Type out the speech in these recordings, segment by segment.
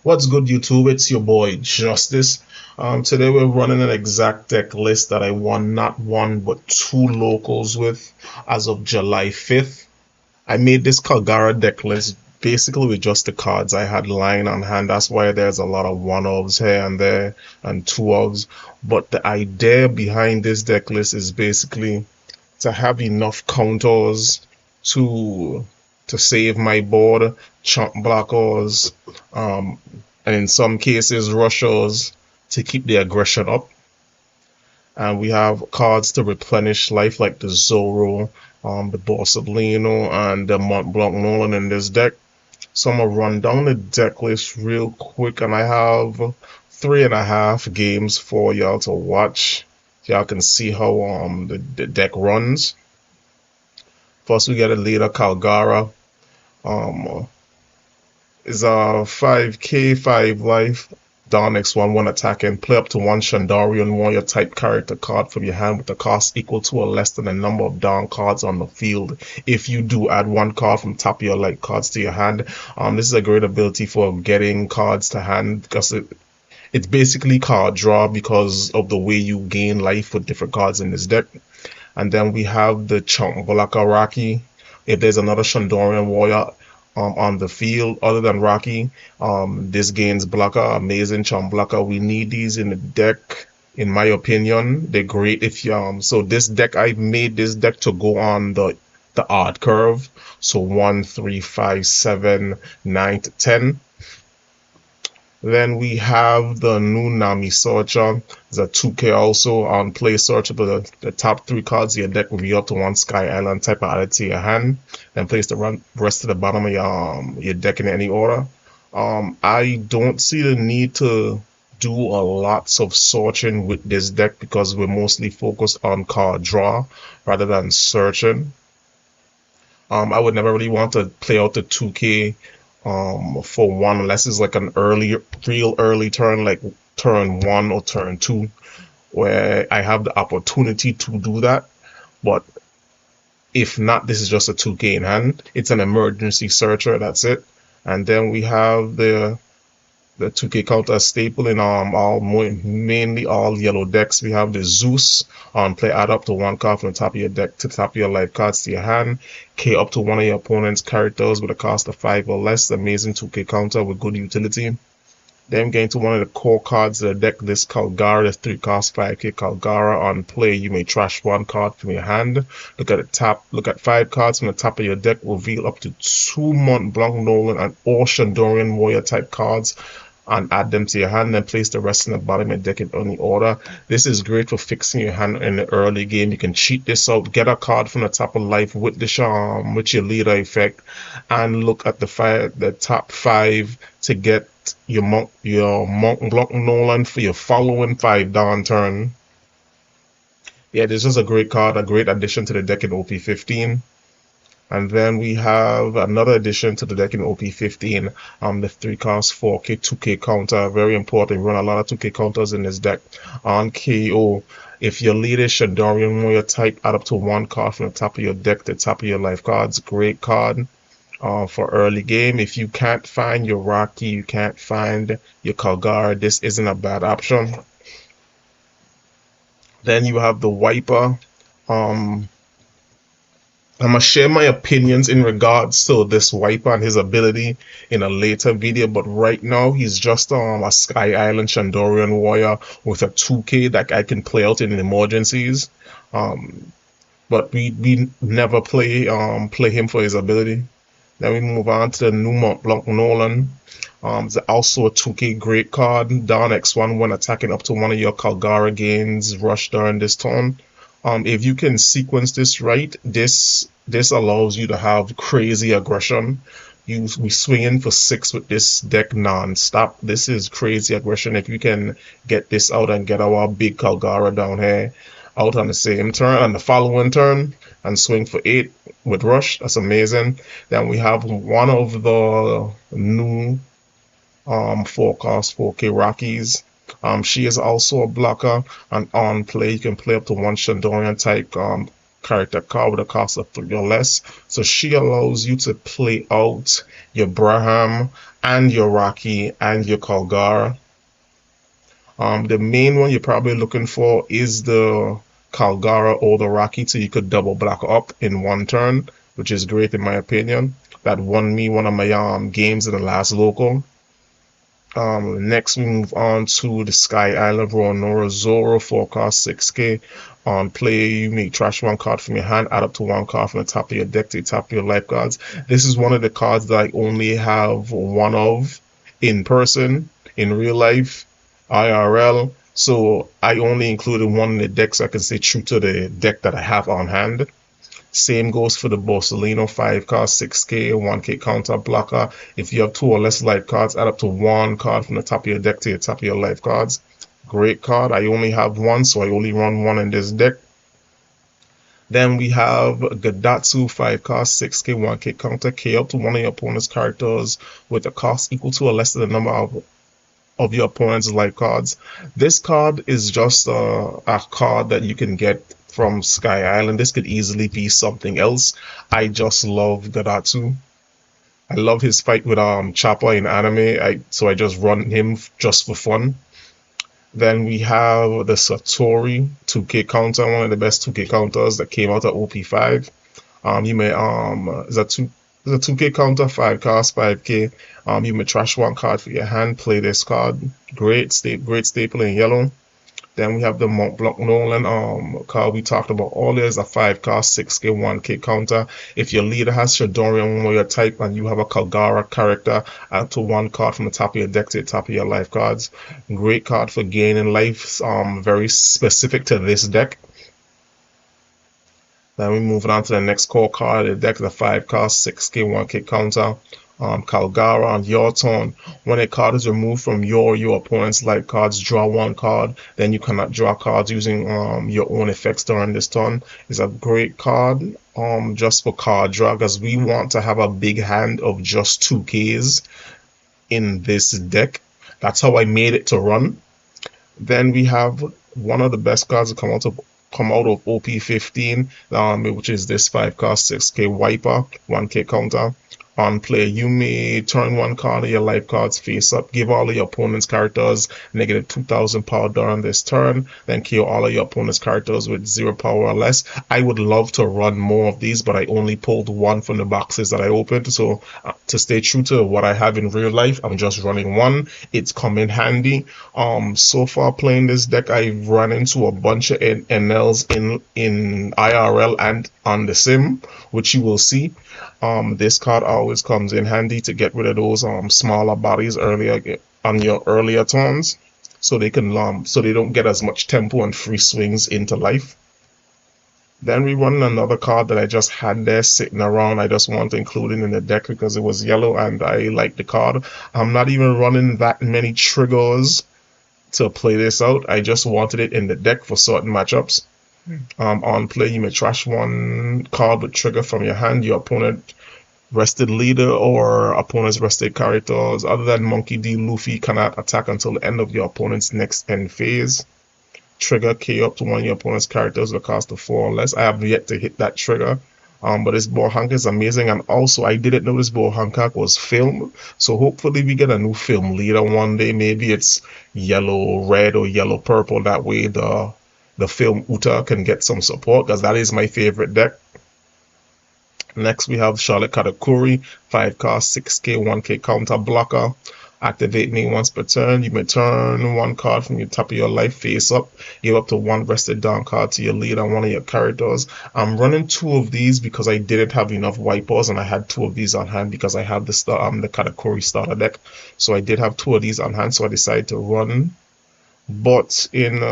What's good, YouTube? It's your boy Justice. Today we're running an exact deck list that I won not one but two locals with as of July 5th. I made this Kalgara deck list basically with just the cards I had lying on hand. That's why there's a lot of one-ofs here and there and two-ofs. But the idea behind this deck list is basically to have enough counters to save my board, chump blockers, and in some cases rushers to keep the aggression up. And we have cards to replenish life like the Zoro, the Borsalino, and the Mont Blanc Nolan in this deck. So I'm gonna run down the deck list real quick, and I have 3.5 games for y'all to watch. Y'all can see how the deck runs. First, we get a leader Kalgara. Um, is a 5k, 5 life. Down next one attack and play up to one Shandorian warrior type character card from your hand with a cost equal to or less than the number of down cards on the field. If you do add one card from top of your light cards to your hand, this is a great ability for getting cards to hand because it's basically card draw because of the way you gain life with different cards in this deck. And then we have the Chunk Blocker Rocky. If there's another Shandorian warrior on the field other than Rocky, this gains blocker, amazing Chunk Blocker. We need these in the deck, in my opinion. They're great if you so this deck, I made this deck to go on the odd curve. So 1, 3, 5, 7, 9 to 10. Then we have the new Nami Searcher. It's a 2K also on play search. But the top 3 cards of your deck will be up to one Sky Island type of added to your hand. Then place the rest of the bottom of your deck in any order. I don't see the need to do a lots of searching with this deck because we're mostly focused on card draw rather than searching. I would never really want to play out the 2K for one unless it's like an real early turn, like turn 1 or turn 2, where I have the opportunity to do that. But if not, this is just a 2K in hand. It's an emergency searcher, that's it. And then we have the 2K counter staple in mainly all yellow decks. We have the Zeus on play, add up to one card from the top of your deck to the top of your life cards to your hand. K up to one of your opponent's characters with a cost of 5 or less. Amazing 2K counter with good utility. Then getting to one of the core cards of the deck, this Kalgara, this 3 cost 5k Kalgara on play. You may trash one card from your hand. Look at the top, look at 5 cards from the top of your deck, reveal up to 2 Mont Blanc Nolan and all Shandorian warrior type cards and add them to your hand, then place the rest in the bottom of the deck in any order. This is great for fixing your hand in the early game. You can cheat this out, get a card from the top of life with the with your leader effect, and look at the top 5 to get your Mont Blanc Nolan for your following 5 down turn. Yeah, this is a great card, a great addition to the deck in OP15. And then we have another addition to the deck in OP15, the 3 cost 4k 2k counter. Very important. We run a lot of 2k counters in this deck. On KO, if your leader is Shandorian warrior type, add up to 1 card from the top of your deck to the top of your life cards. Great card for early game. If you can't find your Rocky, you can't find your Kalgara, this isn't a bad option. Then you have the Wiper. I'm gonna share my opinions in regards to this Wiper and his ability in a later video, but right now he's just a Sky Island Shandorian warrior with a 2K that I can play out in emergencies. But we never play him for his ability. Then we move on to the new Mont Blanc Nolan. It's also a 2K great card. Down X1 when attacking up to one of your Kalgara gains rush during this turn. If you can sequence this right, this allows you to have crazy aggression. We swing in for 6 with this deck non-stop. This is crazy aggression. If you can get this out and get our big Kalgara down here out on the same turn, on the following turn, and swing for 8 with rush, that's amazing. Then we have one of the new 4 cost 4k Rockies. She is also a blocker, and on play you can play up to one Shandorian type character card with a cost of 3 or less. So she allows you to play out your Braham and your Rocky and your Kalgara. The main one you're probably looking for is the Kalgara or the Rocky, so you could double black up in one turn, which is great in my opinion. That won me one of my games in the last local. Next we move on to the Sky Island Ronora Zoro forecast 6k. On play, you may trash one card from your hand, add up to one card from the top of your deck to the top of your life cards. This is one of the cards that I only have one of in person, in real life, IRL. So I only included one in the deck so I can stay true to the deck that I have on hand. Same goes for the Borsellino 5 card, 6k, 1k counter blocker. If you have 2 or less life cards, add up to 1 card from the top of your deck to the top of your life cards. Great card. I only have 1, so I only run 1 in this deck. Then we have Gadatsu 5 card, 6k, 1k counter, K up to one of your opponent's characters with a cost equal to or less than the number of your opponent's life cards. This card is just a card that you can get from Sky Island. This could easily be something else. I just love Gadatsu. I love his fight with Chopper in anime, so I just run him just for fun. Then we have the Satori 2k counter, one of the best 2k counters that came out of OP5. You may is a 2k counter, 5 cards, 5k. You may trash one card for your hand, play this card. Great staple in yellow. Then we have the Mont Blanc Nolan card we talked about earlier. Is a 5 cost, 6k, 1k counter. If your leader has Shadori on one of your type and you have a Kalgara character, add to 1 card from the top of your deck to the top of your life cards. Great card for gaining life, very specific to this deck. Then we move on to the next core card of the deck, the 5 cost, 6k, 1k counter. Kalgara on your turn. When a card is removed from your opponent's life cards, draw 1 card. Then you cannot draw cards using your own effects during this turn. It's a great card just for card draw, because we want to have a big hand of just 2Ks in this deck. That's how I made it to run. Then we have one of the best cards to come out of OP16, which is this 5 cost, 6k wiper, 1k counter. On play, you may turn 1 card of your life cards face up, give all of your opponent's characters negative 2000 power during this turn, then kill all of your opponent's characters with 0 power or less. I would love to run more of these, but I only pulled 1 from the boxes that I opened, so to stay true to what I have in real life, I'm just running 1. It's come in handy. So far playing this deck, I've run into a bunch of NLs in IRL and on the sim, which you will see. This card always comes in handy to get rid of those smaller bodies earlier on your earlier turns, so they can so they don't get as much tempo and free swings into life. Then we run another card that I just had there sitting around. I just want to include it in the deck because it was yellow and I like the card. I'm not even running that many triggers to play this out. I just wanted it in the deck for certain matchups. On play, you may trash 1 card with trigger from your hand. Your opponent rested leader or opponent's rested characters other than Monkey D. Luffy cannot attack until the end of your opponent's next end phase. Trigger K up to one of your opponent's characters with a cost of 4 or less. I have yet to hit that trigger. But this Boa Hancock is amazing, and also I didn't know this Boa Hancock was filmed, so hopefully we get a new film leader one day. Maybe it's yellow red or yellow purple. That way the film Uta can get some support, because that is my favorite deck. Next we have Charlotte Katakuri, 5 cost, 6k, 1k counter blocker. Activate me once per turn. You may turn 1 card from your top of your life face up. Give up to 1 rested down card to your lead on one of your characters. I'm running 2 of these because I didn't have enough wipers, and I had 2 of these on hand because I have the Katakuri starter deck. So I did have 2 of these on hand, so I decided to run. But in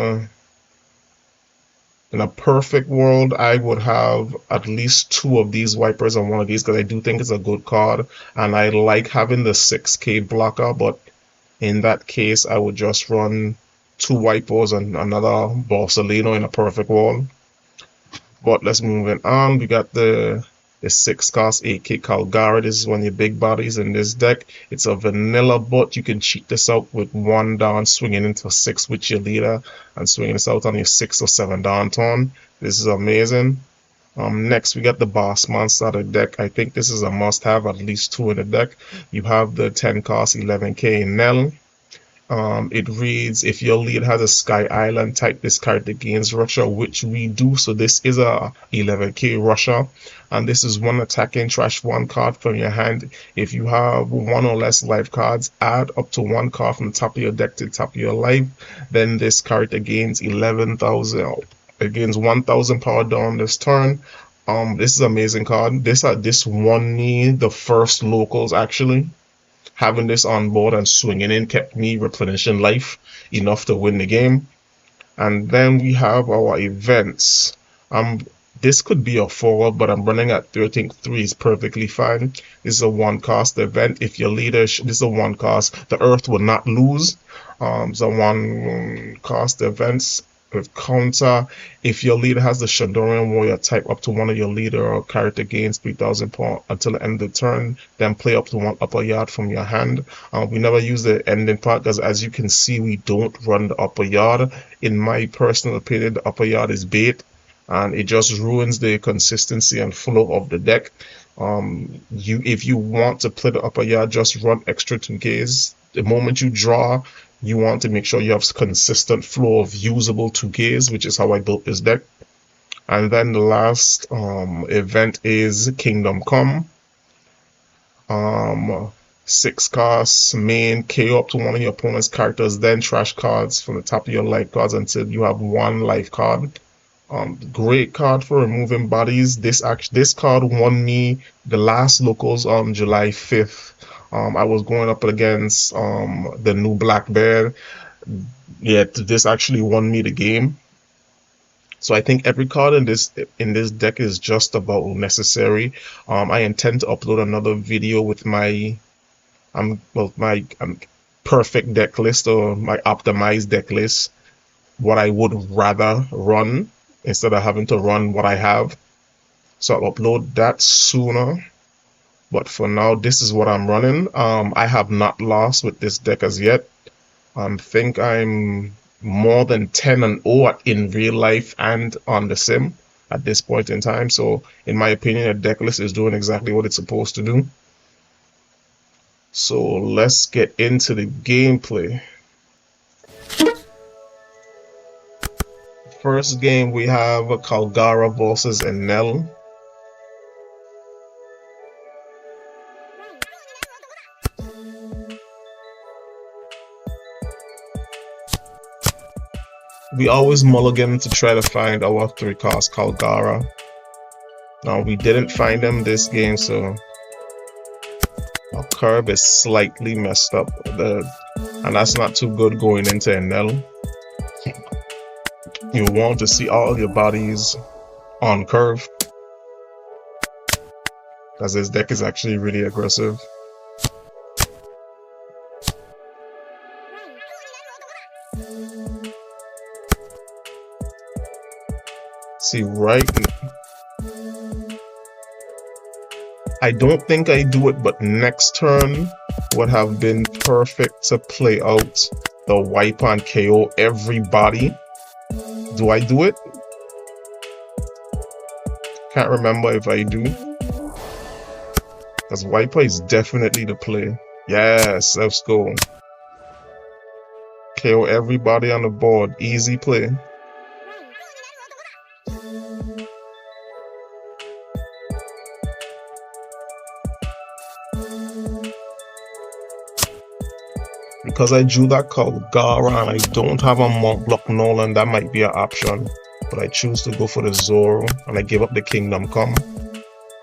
a perfect world, I would have at least 2 of these wipers on one of these, because I do think it's a good card, and I like having the 6k blocker, but in that case, I would just run 2 wipers and another Borsellino in a perfect world. But let's move it on. We got the 6 cost 8k Kalgara. This is one of your big bodies in this deck. It's a vanilla, but you can cheat this out with 1 down, swinging into 6 with your leader, and swinging this out on your 6 or 7 down turn. This is amazing. Next, we got the Boss Monster deck. I think this is a must-have, at least 2 in the deck. You have the 10 cost 11k Nell. It reads, if your lead has a Sky Island, type this card that gains Russia, which we do. So this is a 11k Russia, and this is one attacking, trash 1 card from your hand. If you have 1 or less life cards, add up to 1 card from the top of your deck to the top of your life. Then this card gains 11,000. It gains 1,000 power down this turn. This is an amazing card. This won me the first locals actually. Having this on board and swinging in kept me replenishing life enough to win the game. And then we have our events. This could be a forward, but I'm running at 3. I think 3 is perfectly fine. This is a 1 cost event. If your leader, this is a 1 cost. The Earth will not lose. It's a 1 cost events. With counter, if your leader has the Shadorian Warrior type, up to 1 of your leader or character gains 3,000 points until the end of the turn, then play up to 1 upper yard from your hand. We never use the ending part because, as you can see, we don't run the upper yard. In my personal opinion, the upper yard is bait, and it just ruins the consistency and flow of the deck. If you want to play the upper yard, just run extra 2Ks. The moment you draw, you want to make sure you have consistent flow of usable 2Ks, which is how I built this deck. And then the last event is Kingdom Come. 6 costs, main, KO up to 1 of your opponent's characters, then trash cards from the top of your life cards until you have 1 life card. Great card for removing bodies. This card won me the last locals on July 5th. I was going up against the new Black Bear. Yeah, this actually won me the game. So I think every card in this deck is just about necessary. I intend to upload another video with my perfect deck list, or my optimized deck list, what I would rather run instead of having to run what I have. So I'll upload that sooner. But for now, this is what I'm running. I have not lost with this deck as yet. I think I'm more than 10-0 in real life and on the sim at this point in time. So in my opinion, the deck list is doing exactly what it's supposed to do. So let's get into the gameplay. First game, we have Kalgara versus Enel. We always mulligan to try to find our 3 cost Kalgara. Now we didn't find them this game, so our curve is slightly messed up, and that's not too good going into Enel. You want to see all your bodies on curve, because this deck is actually really aggressive. See, right, I don't think I do it, but next turn would have been perfect to play out the wipe and KO everybody. Do I do it? Can't remember if I do, because wiper is definitely the play. Yes, let's go. KO everybody on the board, easy play. Because I drew that Kalgara and I don't have a Monk Block Nolan, that might be an option. But I choose to go for the Zoro and I give up the Kingdom Come.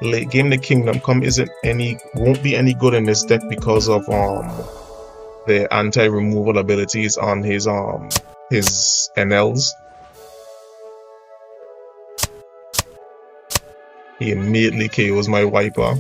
Late game, the Kingdom Come won't be any good in this deck because of the anti-removal abilities on his NLs. He immediately KOs my wiper.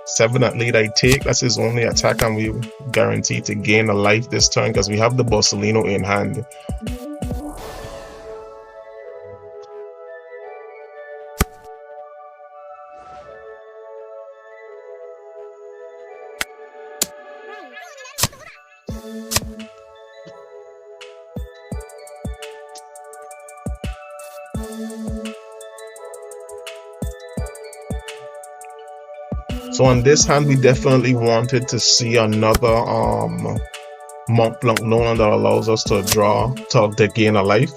Seven at lead I take, that's his only attack, and we guaranteed to gain a life this turn because we have the Borsellino in hand. So on this hand, we definitely wanted to see another Mont Blanc Nolan that allows us to draw to gain a life.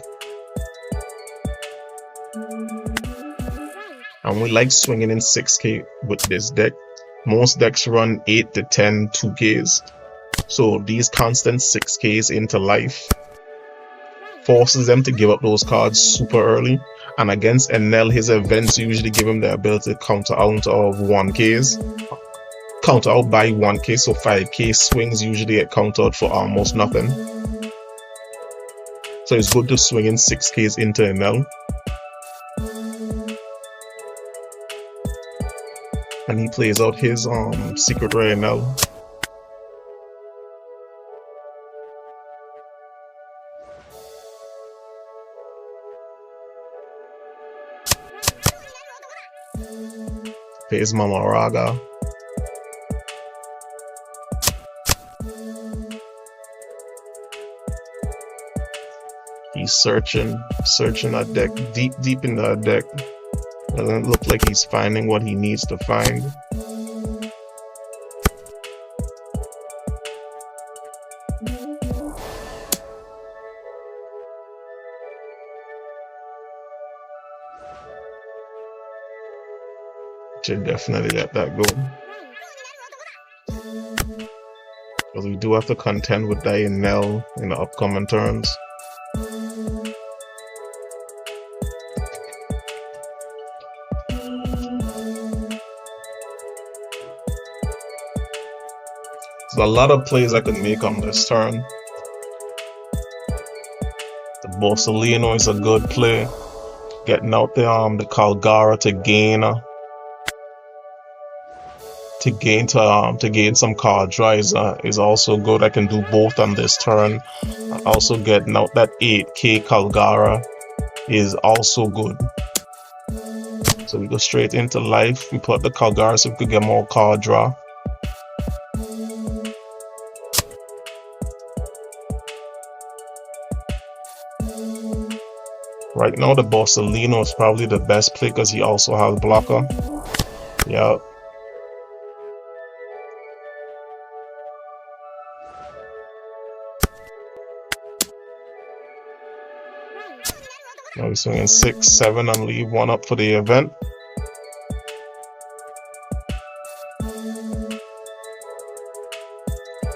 And we like swinging in 6k with this deck. Most decks run 8 to 10 2ks. So these constant 6ks into life forces them to give up those cards super early. And against Enel, his events usually give him the ability to counter out of 1ks. Counter out by 1k, so 5k swings usually get countered for almost nothing. So it's good to swing in 6ks into Enel. And he plays out his secret rare Enel. Plays Mamaraga. He's searching that deck, deep in that deck. Doesn't look like he's finding what he needs to find. Should definitely let that go. Because we do have to contend with Enel in the upcoming turns. There's a lot of plays I could make on this turn. The Borsalino is a good play. Getting out the Kalgara to gain some card draw is also good. I can do both on this turn. And also getting out that 8k Kalgara is also good. So we go straight into life. We put the Kalgara so we could get more card draw. Right now the Borsalino is probably the best play because he also has blocker. Yeah. Now we're swinging 6, 7 and leave 1 up for the event.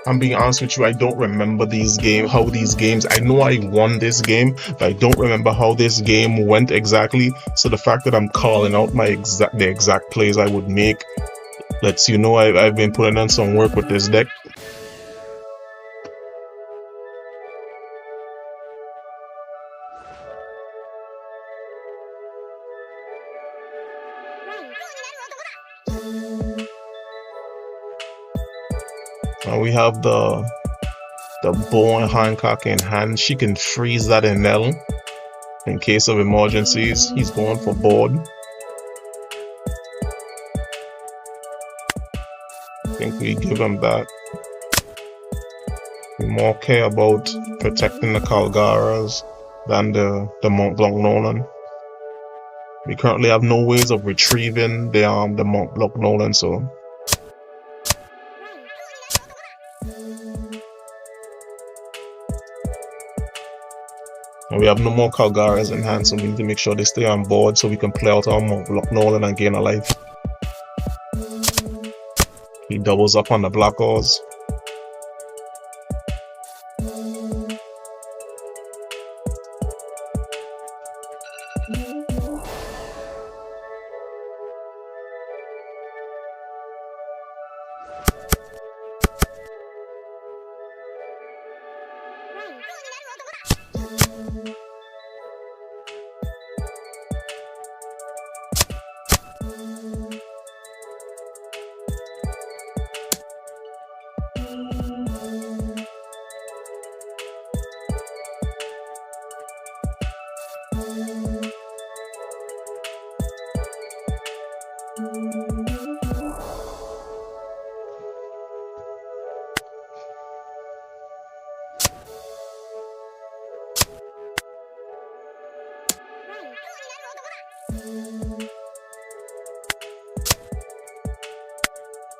I'm being honest with you, I don't remember how these games. I know I won this game, but I don't remember how this game went exactly. So the fact that I'm calling out the exact plays I would make lets you know I've been putting in some work with this deck. And we have the Bowen Hancock in hand. She can freeze that Enel in case of emergencies. He's going for board. I think we give him that. We more care about protecting the Kalgaras than the Mont Blanc Nolan. We currently have no ways of retrieving the Mont Blanc Nolan, so and we have no more Kalgaras in hand, so we need to make sure they stay on board so we can play out our Mont Blanc Nolan and gain a life. He doubles up on the blockers.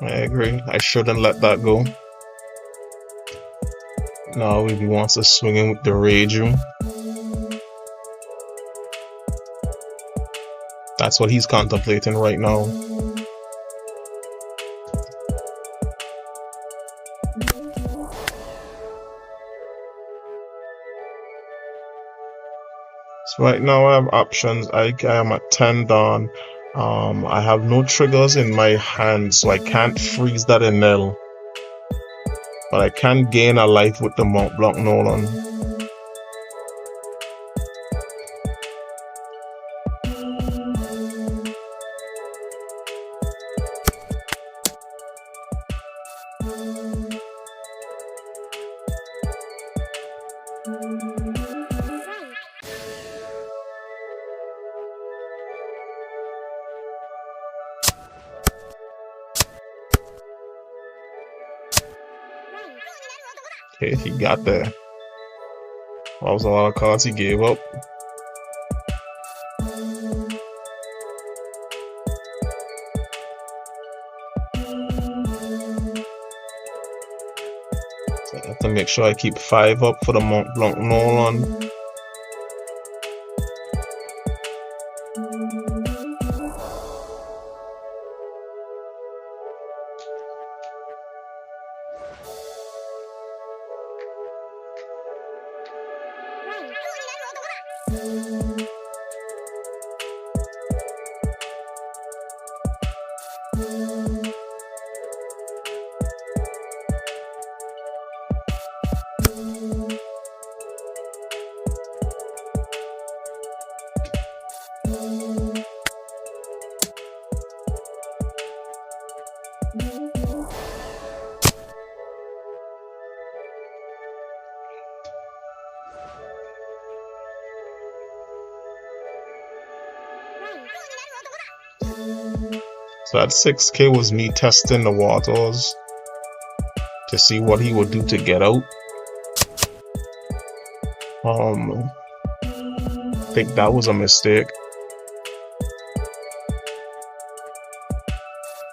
I agree. I shouldn't let that go. Now he wants to swing in with the Raging. That's what he's contemplating right now. So right now I have options. I am at 10 down. I have no triggers in my hand, so I can't freeze that Enel. But I can gain a life with the Mont Blanc Nolan. Okay, he got there. That was a lot of cards he gave up. So I have to make sure I keep 5 up for the Mont Blanc Nolan. So that 6K was me testing the waters to see what he would do to get out. I think that was a mistake.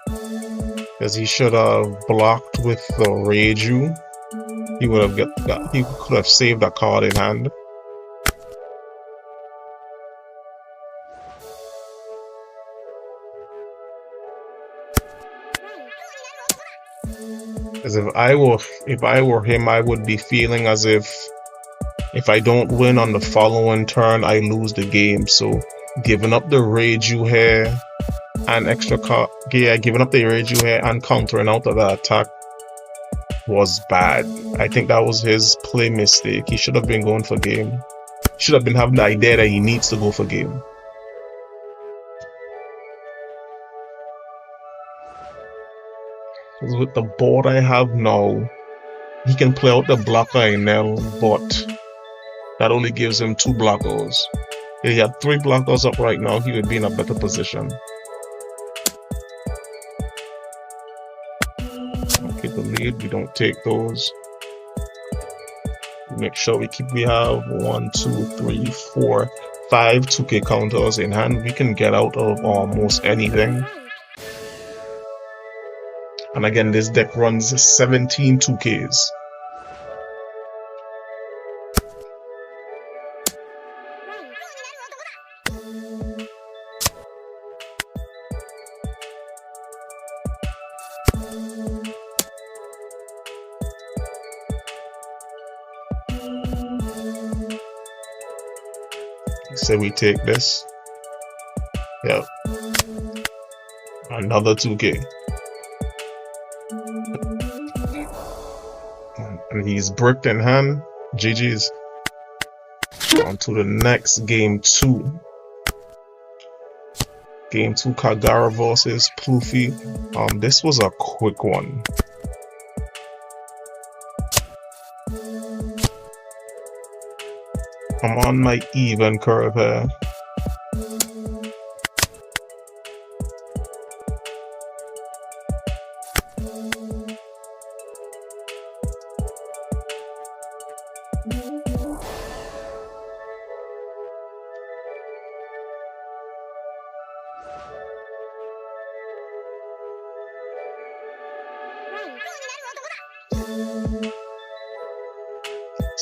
Because he should have blocked with the Reiju. He would have he could have saved a card in hand. Because if I were him, I would be feeling as if I don't win on the following turn, I lose the game. So giving up the Reiju here and extra card, yeah, giving up the Reiju here and countering out of that attack was bad. I think that was his play mistake. He should have been going for game. He should have been having the idea that he needs to go for game. Because with the board I have now, he can play out the blocker Enel, but that only gives him 2 blockers. If he had 3 blockers up right now, he would be in a better position. Okay, the lead, we don't take those. Make sure we have 1, 2, 3, 4, 5 2K counters in hand. We can get out of almost anything. And again, this deck runs 17 2Ks. Say we take this. Yep. Another 2K. And he's bricked in hand. GG's. On to the next game 2. Game 2, Kalgara versus Pluffy. This was a quick one. I'm on my even curve here.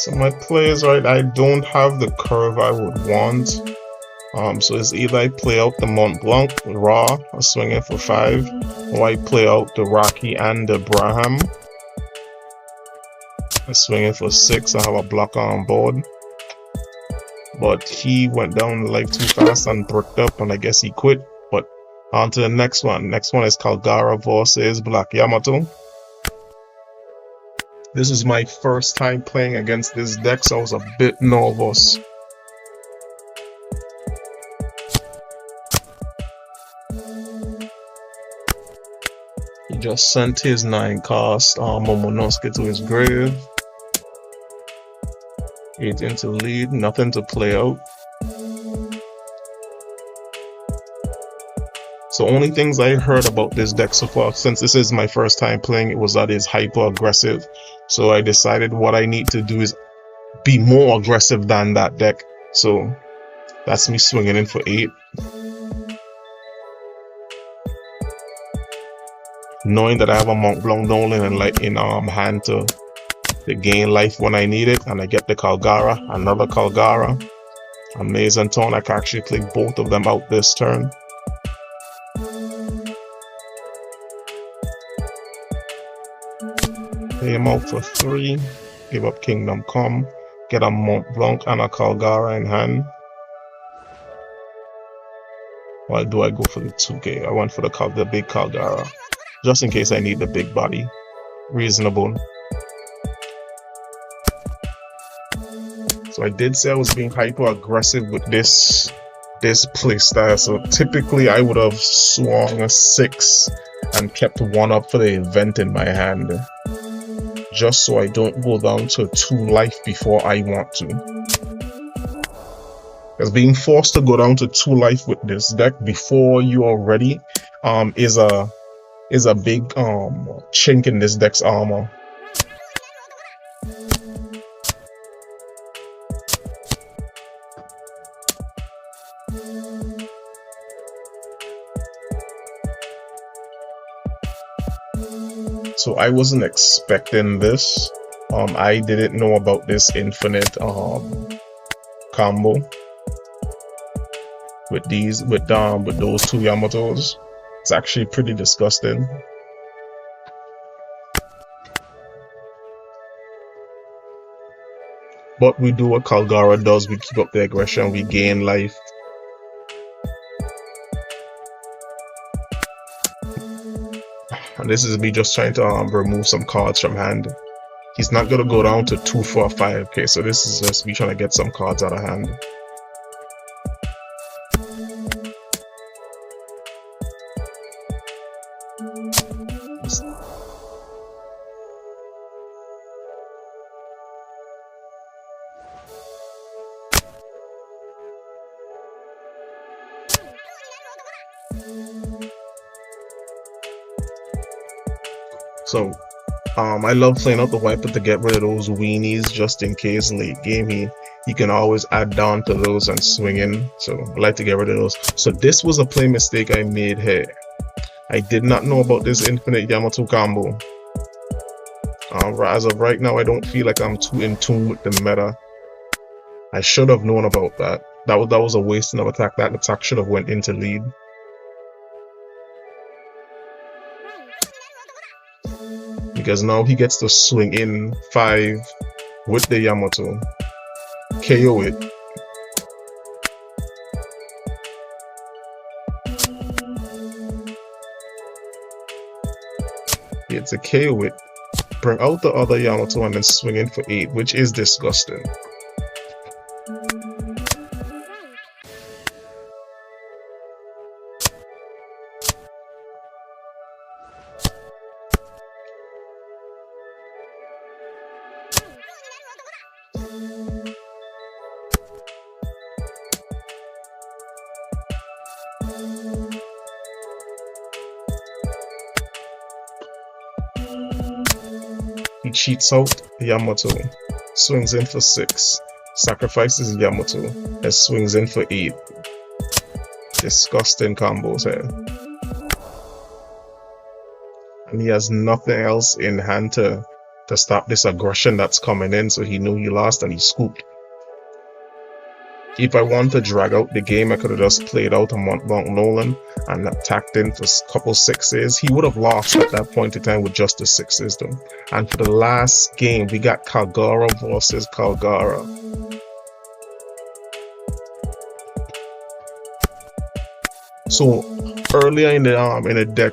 So my play is right. I don't have the curve I would want. So it's either I play out the Mont Blanc raw, I swing it for 5, or I play out the Rocky and the Braham. I swing it for 6. I have a blocker on board. But he went down like too fast and bricked up, and I guess he quit. But on to the next one. Next one is Kalgara versus Black Yamato. This is my first time playing against this deck, so I was a bit nervous. He just sent his 9-cost Momonosuke to his grave. 8 into lead, nothing to play out. So only things I heard about this deck so far, since this is my first time playing it, was that it's hyper aggressive. So I decided what I need to do is be more aggressive than that deck. So that's me swinging in for 8. Knowing that I have a Mont Blanc Nolan and like in hand to gain life when I need it, and I get the Kalgara, another Kalgara, amazing turn. I can actually play both of them out this turn. Play him out for 3, give up Kingdom Come, get a Mont Blanc and a Kalgara in hand. Why do I go for the 2K? I went for the big Kalgara, just in case I need the big body. Reasonable. So I did say I was being hyper aggressive with this playstyle. So typically I would have swung a 6 and kept 1 up for the event in my hand, just so I don't go down to 2 life before I want to. Because being forced to go down to 2 life with this deck before you are ready is a big chink in this deck's armor. So I wasn't expecting this. I didn't know about this infinite combo with those 2 Yamatos. It's actually pretty disgusting. But we do what Kalgara does. We keep up the aggression. We gain life. And this is me just trying to remove some cards from hand. He's not going to go down to 2 for a 5. Okay, so this is just me trying to get some cards out of hand. So I love playing out the wiper to get rid of those weenies, just in case late game he can always add down to those and swing in. So I like to get rid of those. So this was a play mistake I made here. I did not know about this infinite Yamato combo. As of right now, I don't feel like I'm too in tune with the meta. I should have known about that. That was a wasting of attack. That attack should have went into lead. Because now he gets to swing in 5 with the Yamato, KO it. It's a KO it, bring out the other Yamato and then swing in for 8, which is disgusting. He cheats out Yamato, swings in for 6, sacrifices Yamato, and swings in for 8. Disgusting combos here. And he has nothing else in hand to to stop this aggression that's coming in. So he knew he lost and he scooped. If I want to drag out the game, I could have just played out a Mont Blanc Nolan and attacked in for a couple sixes. He would have lost at that point in time with just the sixes though. And for the last game, we got Kalgara versus Kalgara. So earlier in the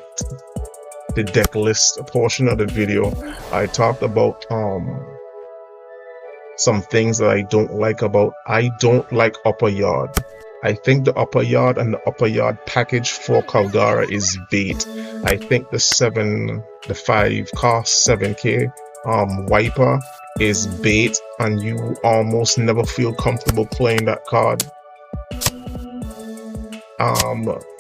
deck list portion of the video, I talked about some things that I don't like about. I don't like upper yard. I think the upper yard and the upper yard package for Kalgara is bait. I think the 5 cost 7k wiper is bait, and you almost never feel comfortable playing that card.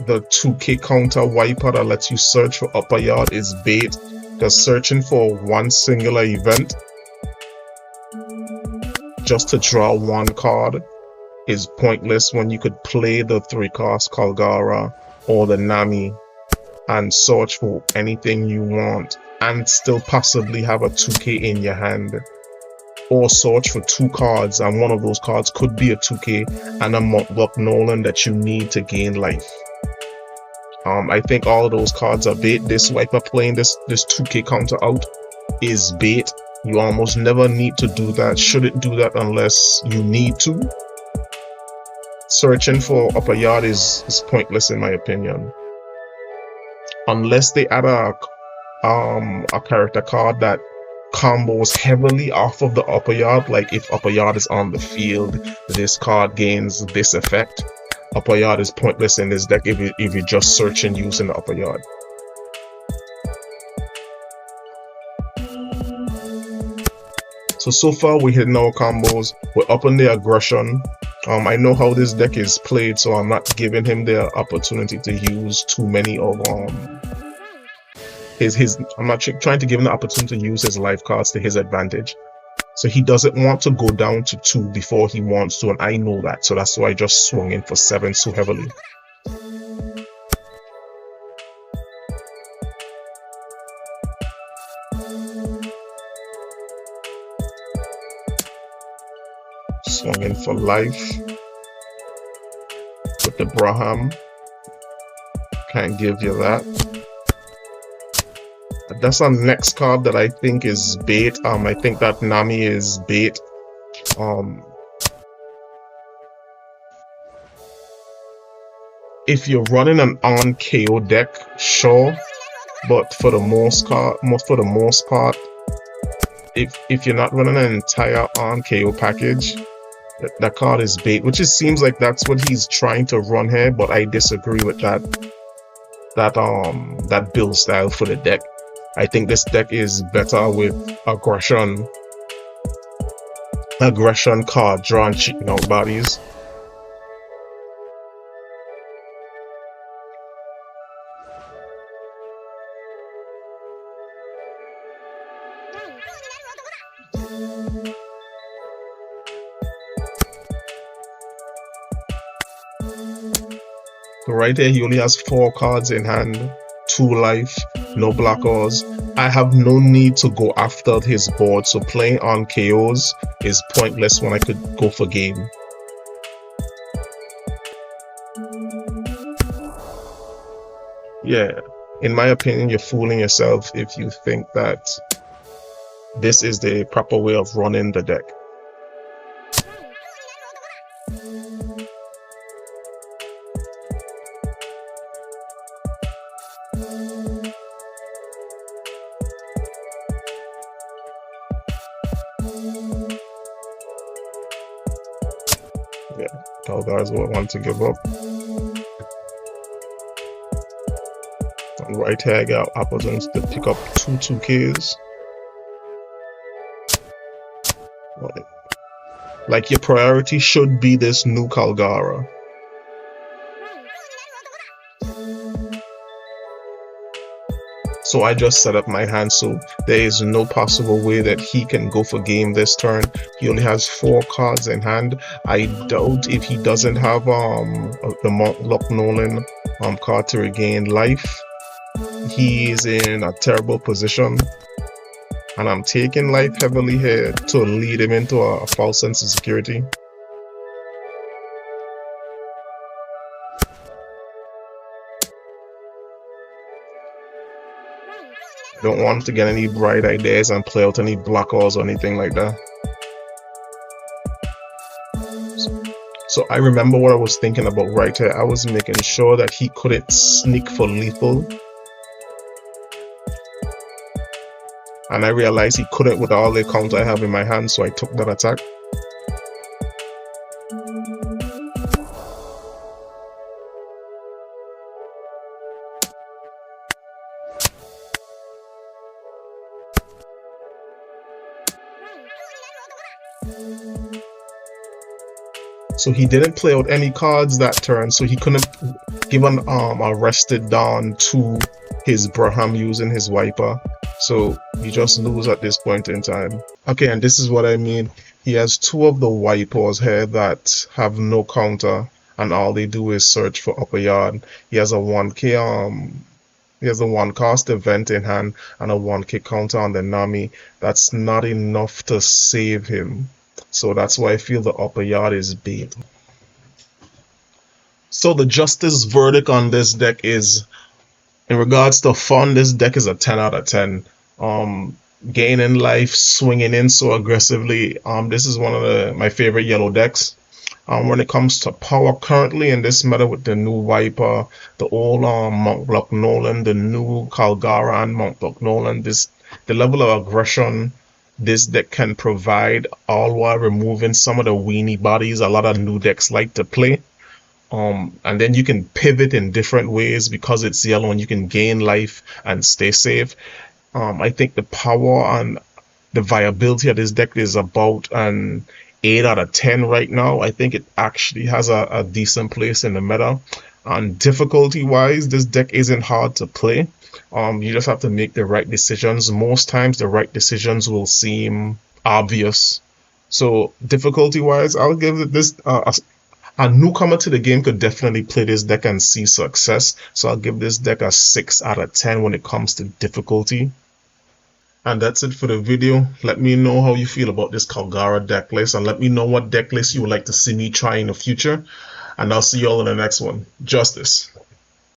The 2k counter wiper that lets you search for upper yard is bait, because searching for one singular event just to draw one card is pointless when you could play the 3 cost Kalgara or the Nami and search for anything you want and still possibly have a 2k in your hand, or search for 2 cards and one of those cards could be a 2k and a Mont Blanc Nolan that you need to gain life. I think all of those cards are bait. This wiper playing this 2k counter out is bait. You almost never need to do that. Shouldn't do that unless you need to. Searching for upper yard is pointless in my opinion. Unless they add a character card that combos heavily off of the upper yard, like if upper yard is on the field, this card gains this effect. Upper yard is pointless in this deck if you're just searching using the upper yard. So far we're hitting our combos, we're upping the aggression. I know how this deck is played, so I'm not giving him the opportunity to use too many of I'm not trying to give him the opportunity to use his life cards to his advantage. So he doesn't want to go down to 2 before he wants to, and I know that, so that's why I just swung in for 7 so heavily. Swung in for life with the Braham. Can't give you that. That's our next card that I think is bait. I think that Nami is bait. If you're running an on KO deck, sure, but for the most part, if you're not running an entire on KO package, that card is bait, which it seems like that's what he's trying to run here, but I disagree with that build style for the deck. I think this deck is better with aggression card draw and cheating out bodies. So right here, he only has 4 cards in hand, 2 life, no blockers. I have no need to go after his board, so playing on KOs is pointless when I could go for game. Yeah, in my opinion, you're fooling yourself if you think that this is the proper way of running the deck. Yeah, Kalgara's what I want to give up. And right here, I got opportunities to pick up 2 2Ks. Like, your priority should be this new Kalgara. So I just set up my hand, so there is no possible way that he can go for game this turn. He only has 4 cards in hand. I doubt if he doesn't have the Mont Blanc Nolan card to regain life, he is in a terrible position. And I'm taking life heavily here to lead him into a false sense of security. I don't want to get any bright ideas and play out any blockers or anything like that. So I remember what I was thinking about right here. I was making sure that he couldn't sneak for lethal. And I realized he couldn't with all the counter I have in my hand, so I took that attack. So he didn't play out any cards that turn, so he couldn't give an arrested Dawn to his Braham using his wiper. So you just lose at this point in time. Okay, and this is what I mean. He has two of the wipers here that have no counter, and all they do is search for upper yard. He has a 1k he has a 1-cost event in hand and a 1k counter on the Nami. That's not enough to save him. So that's why I feel the upper yard is bait. So the justice verdict on this deck is, in regards to fun, this deck is a 10 out of 10. Gaining life, swinging in so aggressively. This is one of my favorite yellow decks. When it comes to power currently in this meta with the new Viper, the old Monk Block Nolan, the new Kalgara and Monk Block Nolan, the level of aggression this deck can provide, all while removing some of the weenie bodies a lot of new decks like to play. And then you can pivot in different ways because it's yellow and you can gain life and stay safe. I think the power and the viability of this deck is about an 8 out of 10 right now. I think it actually has a decent place in the meta. And difficulty wise, this deck isn't hard to play. You just have to make the right decisions. Most times the right decisions will seem obvious. So difficulty wise, I'll give this a newcomer to the game could definitely play this deck and see success. So I'll give this deck a 6 out of 10 when it comes to difficulty. And that's it for the video. Let me know how you feel about this Kalgara deck list, and let me know what deck list you would like to see me try in the future. And I'll see you all in the next one. Justice.